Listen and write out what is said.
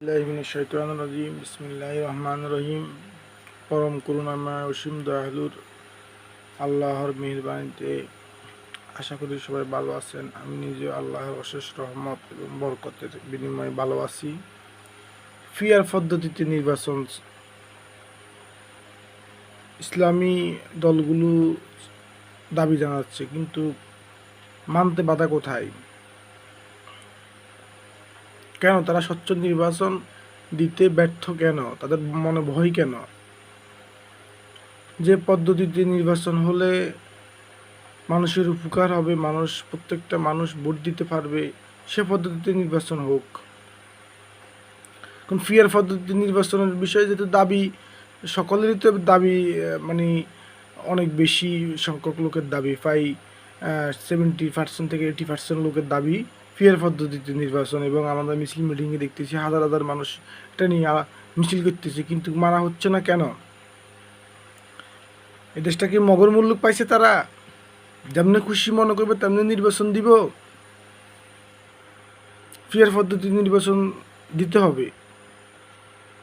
বিসমিল্লাহির রহমানির রহিম। পরম করুণাময় অসীম দয়ালুর আল্লাহর মেহেরবানিতে আশা করি সবাই ভালো আছেন। আমি নিজে আল্লাহর অশেষ রহমত এবং বরকতের বিনিময়ে ভালো আছি। ফিয়ার পদ্ধতিতে নির্বাচন, ইসলামী দলগুলো দাবি জানাচ্ছে, কিন্তু মানতে বাধা কোথায়? কেন তারা স্বচ্ছ নির্বাচন দিতে ব্যর্থ? কেন তাদের মনে ভয়? কেন যে পদ্ধতিতে নির্বাচন হলে মানুষের উপকার হবে, প্রত্যেকটা মানুষ ভোট দিতে পারবে, সে পদ্ধতিতে নির্বাচন হোক। কারণ ফিয়ার পদ্ধতিতে নির্বাচনের বিষয়ে যেহেতু দাবি সকলেরই, তো দাবি মানে অনেক বেশি সংখ্যক লোকের দাবি, প্রায় 70% থেকে 80% লোকের দাবি ফিয়ার পদ্ধতিতে নির্বাচন। এবং আমাদের মিছিল মিটিংয়ে দেখতেছি হাজার হাজার মানুষ এটা নিয়ে মিছিল করতেছে, কিন্তু মানা হচ্ছে না কেন? এই দেশটাকে মগর মুল্লুক পাইছে তারা, যেমনি খুশি মনে করবে তেমনি নির্বাচন দিব? ফিয়ার পদ্ধতি নির্বাচন দিতে হবে।